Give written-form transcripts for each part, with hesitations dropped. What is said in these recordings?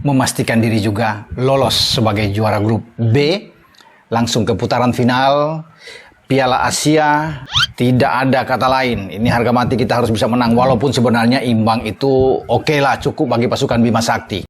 memastikan diri juga lolos sebagai juara grup B, langsung ke putaran final Piala Asia. Tidak ada kata lain, ini harga mati kita harus bisa menang, walaupun sebenarnya imbang itu oke lah, cukup bagi pasukan Bima Sakti.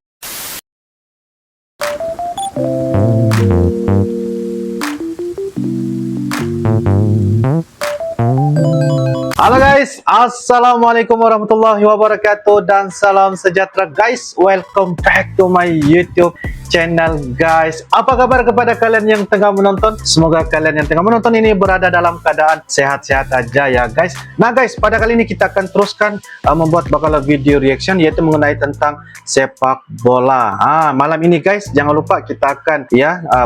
Halo guys, assalamualaikum warahmatullahi wabarakatuh dan salam sejahtera guys. Welcome back to my YouTube channel guys. Apa kabar kepada kalian yang tengah menonton? Semoga kalian yang tengah menonton ini berada dalam keadaan sehat-sehat aja ya guys. Nah guys, pada kali ini kita akan teruskan membuat bakal video reaction, yaitu mengenai tentang sepak bola. Malam ini guys, jangan lupa kita akan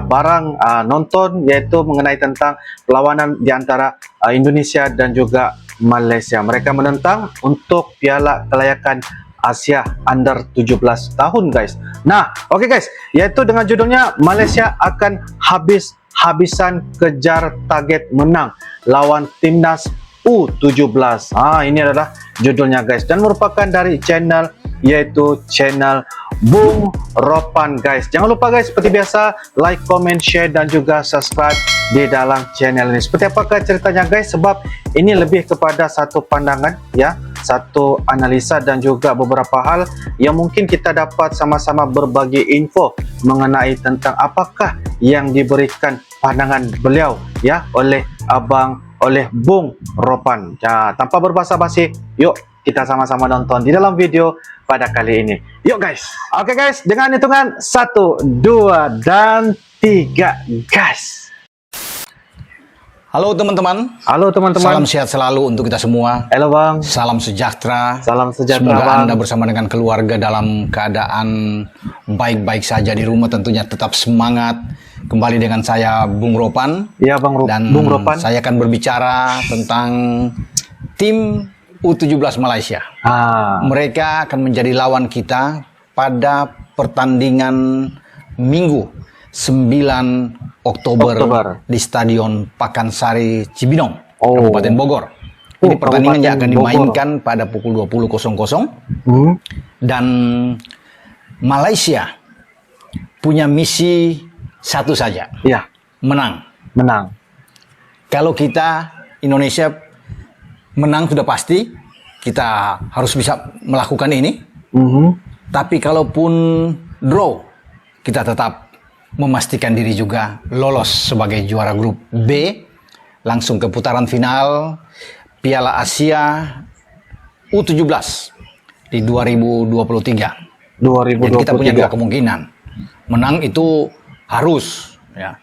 bareng nonton, yaitu mengenai tentang perlawanan di antara Indonesia dan juga Malaysia. Mereka menentang untuk Piala Kelayakan Asia Under 17 tahun guys. Nah, oke guys, yaitu dengan judulnya Malaysia akan habis-habisan kejar target menang lawan timnas U17. Ini adalah judulnya guys, dan merupakan dari channel, yaitu channel Bung Ropan guys. Jangan lupa guys, seperti biasa, like, comment, share dan juga subscribe di dalam channel ini. Seperti apakah ceritanya guys? Sebab ini lebih kepada satu pandangan ya, satu analisa dan juga beberapa hal yang mungkin kita dapat sama-sama berbagi info mengenai tentang apakah yang diberikan pandangan beliau ya oleh Bung Ropan. Tanpa berbasa-basi, yuk kita sama-sama nonton di dalam video pada kali ini. Yuk guys. Oke guys, dengan hitungan 1, 2, dan 3 guys. Halo teman-teman. Halo teman-teman. Salam sehat selalu untuk kita semua. Halo bang. Salam sejahtera. Salam sejahtera. Semoga bang. Anda bersama dengan keluarga dalam keadaan baik-baik saja di rumah, tentunya tetap semangat. Kembali dengan saya Bung Ropan. Iya Bang Bung Ropan. Saya akan berbicara tentang tim U17 Malaysia. Mereka akan menjadi lawan kita pada pertandingan Minggu 9 Oktober di Stadion Pakansari Cibinong, Kabupaten Bogor. Ini pertandingannya akan dimainkan pada pukul 20.00. Dan Malaysia punya misi satu saja. Ya. Menang. Kalau kita Indonesia menang sudah pasti, kita harus bisa melakukan ini. Tapi kalaupun draw, kita tetap memastikan diri juga lolos sebagai juara grup B, langsung ke putaran final Piala Asia U17 di 2023. Jadi kita punya dua kemungkinan. Menang itu harus ya.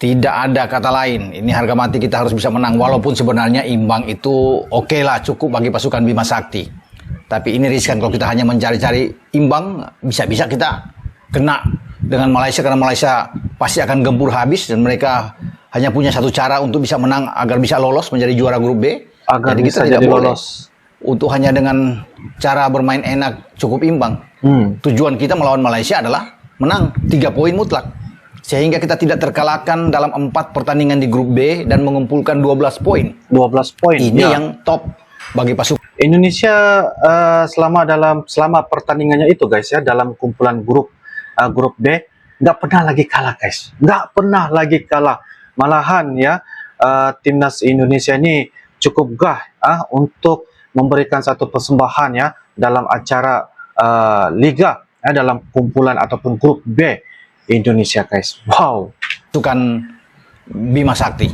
Tidak ada kata lain, ini harga mati kita harus bisa menang, walaupun sebenarnya imbang itu oke lah, cukup bagi pasukan Bima Sakti. Tapi ini riskan kalau kita hanya mencari-cari imbang, bisa-bisa kita kena dengan Malaysia, karena Malaysia pasti akan gempur habis dan mereka hanya punya satu cara untuk bisa menang agar bisa lolos menjadi juara grup B. Jadi kita tidak boleh lolos untuk hanya dengan cara bermain enak cukup imbang. Tujuan kita melawan Malaysia adalah menang 3 poin mutlak, sehingga kita tidak terkalahkan dalam 4 pertandingan di grup B dan mengumpulkan 12 poin. 12 poin. Ini yang top bagi pasukan Indonesia selama pertandingannya itu guys ya, dalam kumpulan grup B nggak pernah lagi kalah guys. Nggak pernah lagi kalah. Malahan ya, timnas Indonesia ini cukup gah untuk memberikan satu persembahan ya dalam acara liga dalam kumpulan ataupun grup B Indonesia guys. Wow. Itu kan Bima Sakti.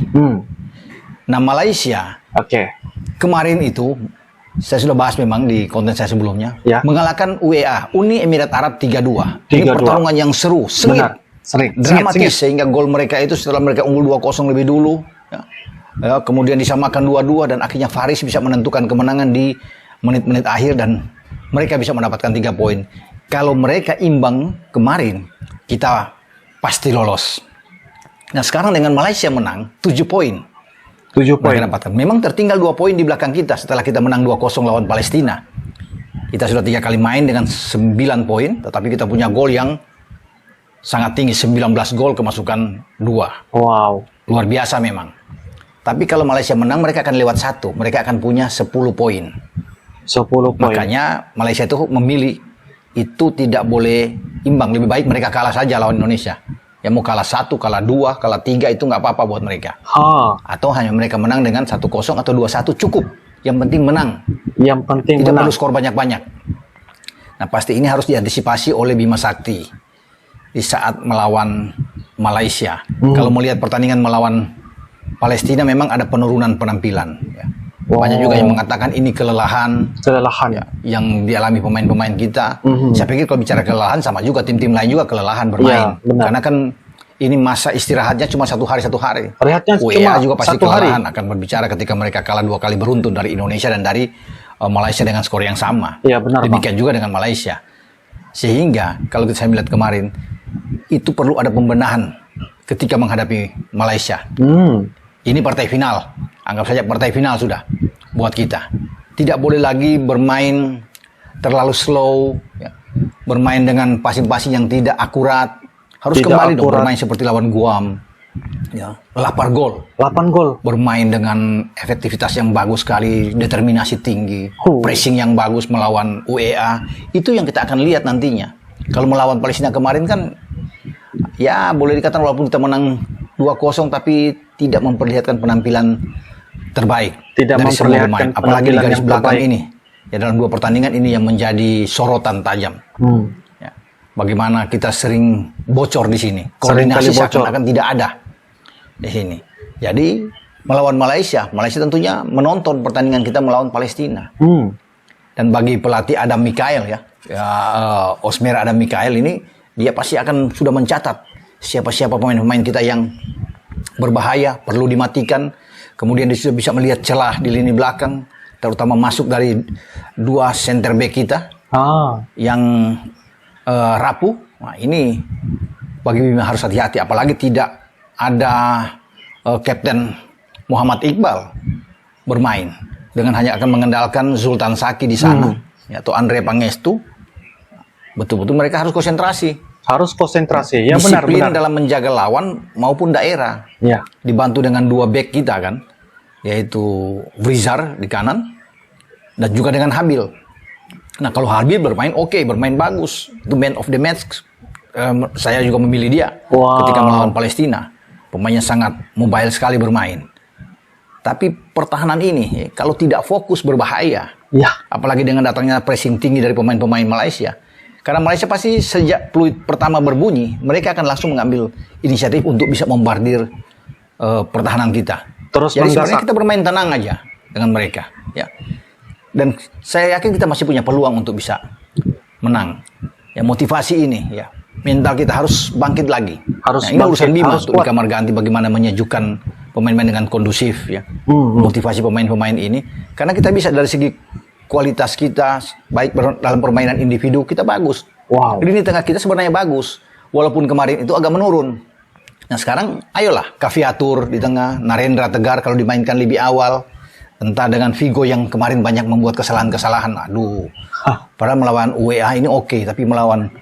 Nah Malaysia, kemarin itu saya sudah bahas memang di konten saya sebelumnya, mengalahkan UEA, Uni Emirat Arab 3-2. Ini pertarungan yang seru, sengit, dramatis, sehingga gol mereka itu setelah mereka unggul 2-0 lebih dulu, kemudian disamakan 2-2 dan akhirnya Faris bisa menentukan kemenangan di menit-menit akhir dan mereka bisa mendapatkan 3 poin. Kalau mereka imbang kemarin, kita pasti lolos. Nah sekarang dengan Malaysia menang 7 poin. 7 poin. Memang tertinggal 2 poin di belakang kita setelah kita menang 2-0 lawan Palestina. Kita sudah 3 kali main dengan 9 poin, tetapi kita punya gol yang sangat tinggi, 19 gol kemasukan 2. Wow. Luar biasa memang. Tapi kalau Malaysia menang, mereka akan lewat 1. Mereka akan punya 10 poin. 10 poin. Makanya Malaysia itu memilih itu tidak boleh imbang. Lebih baik mereka kalah saja lawan Indonesia. Ya mau kalah 1, kalah 2, kalah 3 itu nggak apa-apa buat mereka. Atau hanya mereka menang dengan 1-0 atau 2-1 cukup. Yang penting menang. Yang penting tidak menang. perlu skor banyak-banyak. Nah pasti ini harus diantisipasi oleh Bima Sakti di saat melawan Malaysia. Kalau melihat pertandingan melawan Palestina memang ada penurunan penampilan. Ya. Banyak juga yang mengatakan ini kelelahan Ya. yang dialami pemain-pemain kita. Saya pikir kalau bicara kelelahan sama juga tim-tim lain juga kelelahan bermain. Ya, benar. Karena kan ini masa istirahatnya cuma 1 hari 1 hari. Rehatnya UEA cuma juga pasti 1 hari. kelelahan akan berbicara ketika mereka kalah 2 kali beruntun dari Indonesia dan dari Malaysia dengan skor yang sama. Iya benar, Demikian juga dengan Malaysia. Sehingga kalau saya melihat kemarin itu perlu ada pembenahan ketika menghadapi Malaysia. Ini partai final. Anggap saja partai final sudah buat kita. Tidak boleh lagi bermain terlalu slow, ya. Bermain dengan passing-passing yang tidak akurat. Harus Tidak kembali dong akurat. bermain seperti lawan Guam. Ya, 8 gol. 8 gol. Bermain dengan efektivitas yang bagus sekali, determinasi tinggi, pressing yang bagus melawan UEA. Itu yang kita akan lihat nantinya. Kalau melawan Palestina kemarin kan, ya boleh dikatakan walaupun kita menang 2-0 tapi tidak memperlihatkan penampilan terbaik Tidak dari semua memperlihatkan pemain. Apalagi di penampilan garis yang belakang terbaik. ini. Ya dalam 2 pertandingan ini yang menjadi sorotan tajam. Ya. Bagaimana kita sering bocor di sini. Koordinasi seakan-akan tidak ada di sini. Jadi melawan Malaysia tentunya menonton pertandingan kita melawan Palestina. Dan bagi pelatih Adam Mikael Osmer Adam Mikael ini, dia pasti akan sudah mencatat siapa-siapa pemain-pemain kita yang berbahaya, perlu dimatikan. Kemudian dia sudah bisa melihat celah di lini belakang, terutama masuk dari 2 center back kita yang rapuh. Nah, ini bagi Bima harus hati-hati, apalagi tidak ada Kapten Muhammad Iqbal bermain dengan hanya akan mengandalkan Zultan Saki di sana, atau Andre Pangestu. Betul-betul mereka harus konsentrasi. Ya Disiplin benar. dalam menjaga lawan maupun daerah. Ya. Dibantu dengan 2 back kita kan, yaitu Vrizar di kanan dan juga dengan Habil. Nah kalau Habil bermain bermain bagus, itu man of the match. Saya juga memilih dia ketika melawan Palestina. Pemainnya sangat mobile sekali bermain. Tapi pertahanan ini kalau tidak fokus berbahaya. Ya. Apalagi dengan datangnya pressing tinggi dari pemain-pemain Malaysia. Karena Malaysia pasti sejak peluit pertama berbunyi, mereka akan langsung mengambil inisiatif untuk bisa membardir pertahanan kita. Jadi sebenarnya kita bermain tenang aja dengan mereka. Ya. Dan saya yakin kita masih punya peluang untuk bisa menang. Ya motivasi ini, ya mental kita harus bangkit lagi. Ini urusan Bima untuk di kamar ganti bagaimana menyejukkan pemain-pemain dengan kondusif, ya. Motivasi pemain-pemain ini, karena kita bisa dari segi kualitas kita, baik dalam permainan individu, kita bagus. Lini tengah kita sebenarnya bagus. Walaupun kemarin itu agak menurun. Nah sekarang, ayolah, Kaviatur di tengah, Narendra Tegar kalau dimainkan lebih awal. Entah dengan Vigo yang kemarin banyak membuat kesalahan-kesalahan. Aduh, padahal melawan UEA ini tapi melawan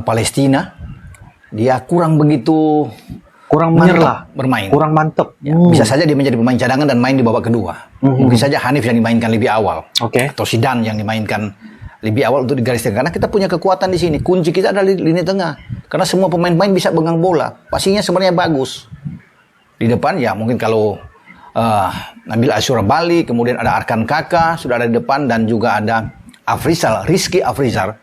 Palestina, dia kurang begitu... Kurang menyerah bermain. Kurang mantep. Ya, bisa saja dia menjadi pemain cadangan dan main di babak kedua. Mungkin saja Hanif yang dimainkan lebih awal. Atau Sidan yang dimainkan lebih awal untuk di garis tengah. Karena kita punya kekuatan di sini. Kunci kita adalah di lini tengah. Karena semua pemain-pemain bisa pegang bola. Passingnya sebenarnya bagus. Di depan ya mungkin kalau Nabil Asyura Bali, kemudian ada Arkan Kaka sudah ada di depan, dan juga ada Rizky Afrizal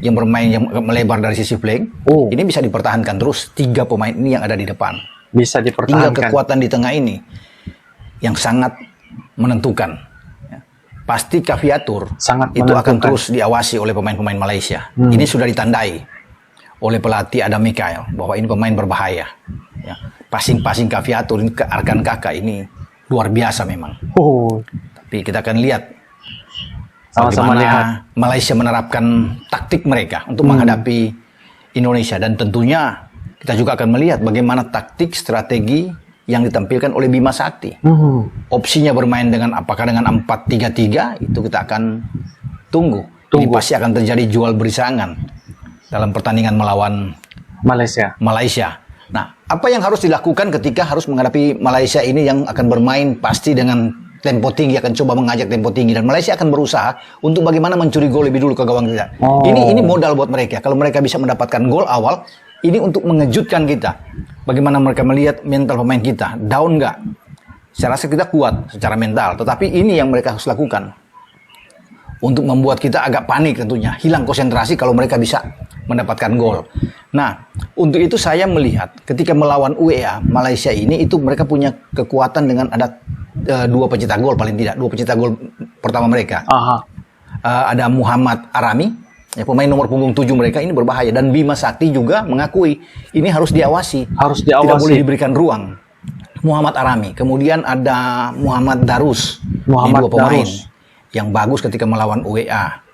yang bermain yang melebar dari sisi flank. Ini bisa dipertahankan terus 3 pemain ini yang ada di depan. Bisa dipertahankan. Tinggal kekuatan di tengah ini yang sangat menentukan. Ya. Pasti Kaviatur itu akan terus diawasi oleh pemain-pemain Malaysia. Ini sudah ditandai oleh pelatih Adam Mikael bahwa ini pemain berbahaya. Ya. Passing-passing Kaviatur ke Arkan Kaka ini luar biasa memang. Tapi kita akan lihat bagaimana Malaysia menerapkan taktik mereka untuk menghadapi Indonesia. Dan tentunya kita juga akan melihat bagaimana taktik strategi yang ditampilkan oleh Bima Sakti. Opsinya bermain apakah dengan 4-3-3, itu kita akan tunggu. Ini pasti akan terjadi jual beli serangan dalam pertandingan melawan Malaysia. Nah, apa yang harus dilakukan ketika harus menghadapi Malaysia ini yang akan bermain pasti dengan tempo tinggi, akan coba mengajak tempo tinggi, dan Malaysia akan berusaha untuk bagaimana mencuri gol lebih dulu ke gawang kita. Ini modal buat mereka. Kalau mereka bisa mendapatkan gol awal, ini untuk mengejutkan kita. Bagaimana mereka melihat mental pemain kita, down nggak? Saya rasa kita kuat secara mental, tetapi ini yang mereka harus lakukan untuk membuat kita agak panik tentunya, hilang konsentrasi kalau mereka bisa mendapatkan gol. Nah, untuk itu saya melihat ketika melawan UEA, Malaysia ini itu mereka punya kekuatan dengan ada 2 pencetak gol paling tidak, 2 pencetak gol pertama mereka. Ada Muhammad Arami, ya, pemain nomor punggung 7 mereka ini berbahaya, dan Bima Sakti juga mengakui ini harus diawasi. Tidak boleh diberikan ruang. Muhammad Arami, kemudian ada Muhammad Darus, ini 2 pemain yang bagus ketika melawan UEA.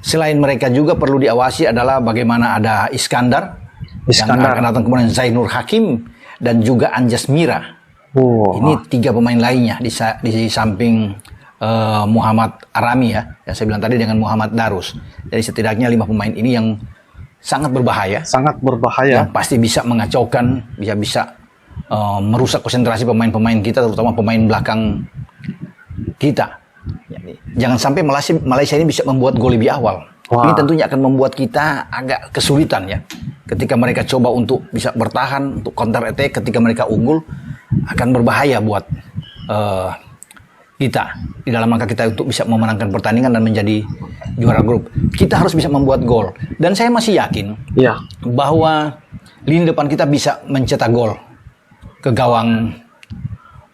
Selain mereka juga perlu diawasi adalah bagaimana ada Iskandar. Yang akan datang, kemudian Zainur Hakim dan juga Anjas Mira. Ini 3 pemain lainnya di samping Muhammad Arami ya, yang saya bilang tadi dengan Muhammad Darus. Jadi setidaknya 5 pemain ini yang sangat berbahaya. Yang pasti bisa mengacaukan, bisa merusak konsentrasi pemain-pemain kita, terutama pemain belakang kita. Jangan sampai Malaysia ini bisa membuat gol lebih awal. Ini tentunya akan membuat kita agak kesulitan ya. Ketika mereka coba untuk bisa bertahan, untuk counter attack, ketika mereka unggul, akan berbahaya buat kita. Di dalam rangka kita untuk bisa memenangkan pertandingan dan menjadi juara grup. Kita harus bisa membuat gol. Dan saya masih yakin bahwa lini depan kita bisa mencetak gol ke gawang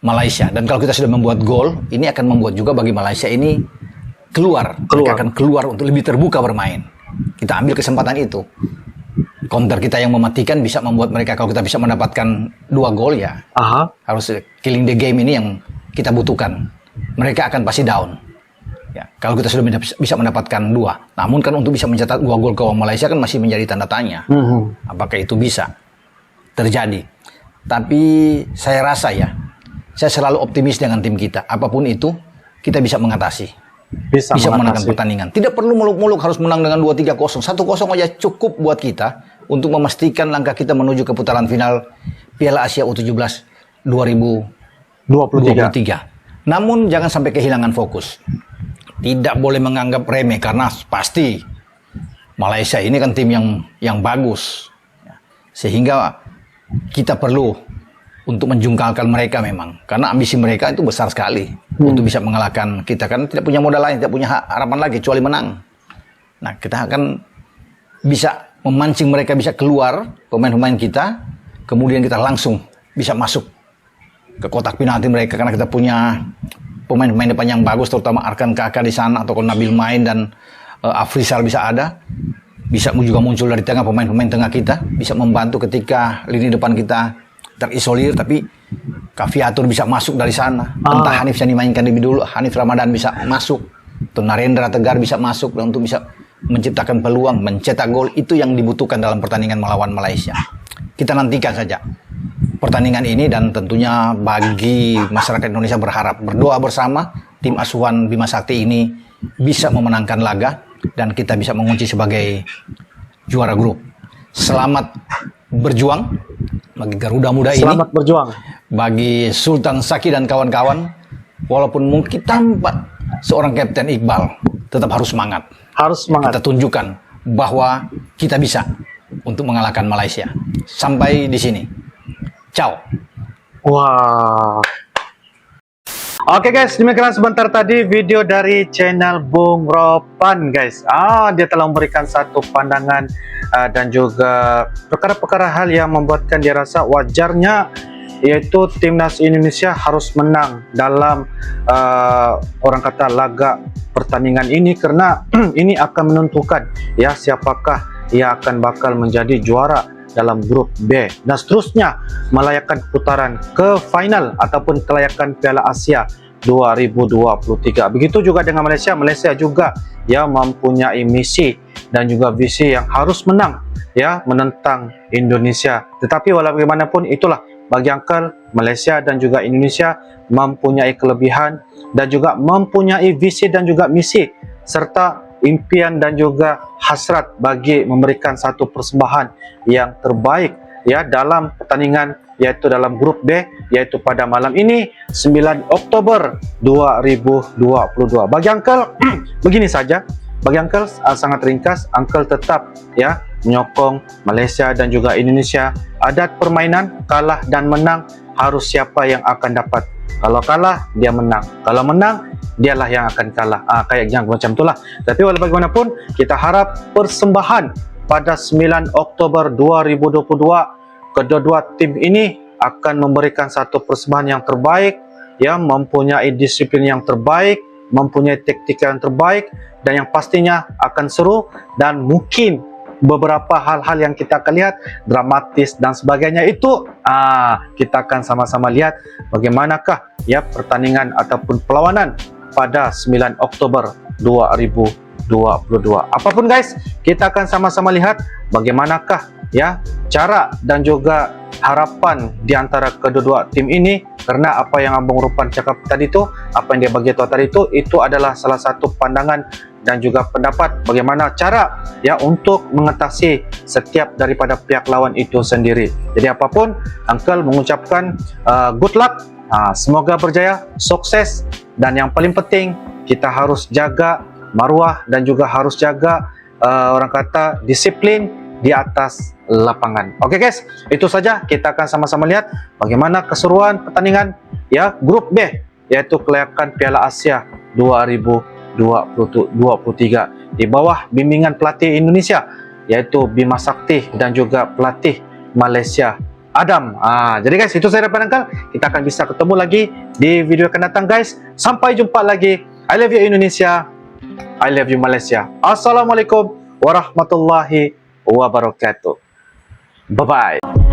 Malaysia. Dan kalau kita sudah membuat gol, ini akan membuat juga bagi Malaysia ini keluar. Mereka akan keluar untuk lebih terbuka bermain. Kita ambil kesempatan itu. Counter kita yang mematikan bisa membuat mereka, kalau kita bisa mendapatkan 2 gol ya, harus killing the game ini yang kita butuhkan. Mereka akan pasti down. Ya, kalau kita sudah bisa mendapatkan 2. Namun kan untuk bisa mencetak 2 gol ke gawang Malaysia kan masih menjadi tanda tanya. Apakah itu bisa terjadi? Tapi saya rasa ya, saya selalu optimis dengan tim kita. Apapun itu, kita bisa mengatasi. Bisa menangkan pertandingan. Tidak perlu muluk-muluk harus menang dengan 2-3-0. 1-0 aja cukup buat kita untuk memastikan langkah kita menuju ke putaran final Piala Asia U17 2023. Namun jangan sampai kehilangan fokus. Tidak boleh menganggap remeh karena pasti Malaysia ini kan tim yang bagus. Sehingga kita perlu untuk menjungkalkan mereka memang, karena ambisi mereka itu besar sekali untuk bisa mengalahkan kita, kan tidak punya modal lain, tidak punya harapan lagi kecuali menang. Nah, kita akan bisa memancing mereka bisa keluar pemain-pemain kita, kemudian kita langsung bisa masuk ke kotak penalti mereka karena kita punya pemain-pemain depan yang bagus, terutama Arkan Kakak di sana, atau kalau Nabil main dan Afrizal bisa ada, bisa juga muncul dari tengah pemain-pemain tengah kita, bisa membantu ketika lini depan kita terisolir, tapi Kaviatur bisa masuk dari sana. Entah Hanif bisa dimainkan lebih dulu, Hanif Ramadan bisa masuk, atau Narendra Tegar bisa masuk dan untuk bisa menciptakan peluang, mencetak gol. Itu yang dibutuhkan dalam pertandingan melawan Malaysia. Kita nantikan saja pertandingan ini, dan tentunya bagi masyarakat Indonesia berdoa bersama tim asuhan Bima Sakti ini bisa memenangkan laga dan kita bisa mengunci sebagai juara grup. Selamat berjuang bagi Garuda Muda ini. Selamat berjuang bagi Sultan Saki dan kawan-kawan. Walaupun mungkin tanpa seorang Kapten Iqbal, tetap harus semangat. Kita tunjukkan bahwa kita bisa untuk mengalahkan Malaysia. Sampai di sini. Ciao. Wah. Oke guys, demikian sebentar tadi video dari channel Bung Ropan guys. Dia telah memberikan satu pandangan dan juga perkara-perkara hal yang membuatkan dia rasa wajarnya, yaitu timnas Indonesia harus menang dalam orang kata laga pertandingan ini, karena ini akan menentukan ya siapakah yang akan bakal menjadi juara dalam grup B dan seterusnya melayakkan putaran ke final ataupun kelayakan Piala Asia 2023. Begitu juga dengan Malaysia. Malaysia juga ya mempunyai misi dan juga visi yang harus menang ya menentang Indonesia. Tetapi walau bagaimanapun itulah, bagi Uncle, Malaysia dan juga Indonesia mempunyai kelebihan dan juga mempunyai visi dan juga misi serta impian dan juga hasrat bagi memberikan satu persembahan yang terbaik ya dalam pertandingan yaitu dalam grup B, yaitu pada malam ini 9 Oktober 2022. Bagi Uncle begini saja. Bagi Uncle sangat ringkas, Uncle tetap ya menyokong Malaysia dan juga Indonesia. Adat permainan kalah dan menang, harus siapa yang akan dapat. Kalau kalah dia menang, kalau menang dialah yang akan kalah. Kayaknya macam itulah. Tapi walau bagaimanapun kita harap persembahan pada 9 Oktober 2022 kedua-dua tim ini akan memberikan satu persembahan yang terbaik, ya, mempunyai disiplin yang terbaik, mempunyai taktik yang terbaik, dan yang pastinya akan seru, dan mungkin beberapa hal-hal yang kita akan lihat dramatis dan sebagainya itu kita akan sama-sama lihat bagaimanakah ya pertandingan ataupun perlawanan pada 9 Oktober 2022. Apapun guys, kita akan sama-sama lihat bagaimanakah ya cara dan juga harapan di antara kedua-dua tim ini, karena apa yang Abang Rupan cakap tadi itu, apa yang dia bagi tahu tadi itu adalah salah satu pandangan dan juga pendapat bagaimana cara ya untuk mengatasi setiap daripada pihak lawan itu sendiri. Jadi apapun, Uncle mengucapkan good luck, semoga berjaya, sukses, dan yang paling penting kita harus jaga maruah dan juga harus jaga orang kata disiplin di atas lapangan. Oke guys, itu saja. Kita akan sama-sama lihat bagaimana keseruan pertandingan ya grup B, yaitu kelayakan Piala Asia 2023 di bawah bimbingan pelatih Indonesia, yaitu Bima Sakti, dan juga pelatih Malaysia Adam. Jadi guys, itu saya daripada Uncle. Kita akan bisa ketemu lagi di video akan datang guys. Sampai jumpa lagi. I love you Indonesia, I love you Malaysia. Assalamualaikum warahmatullahi wabarakatuh. Bye bye.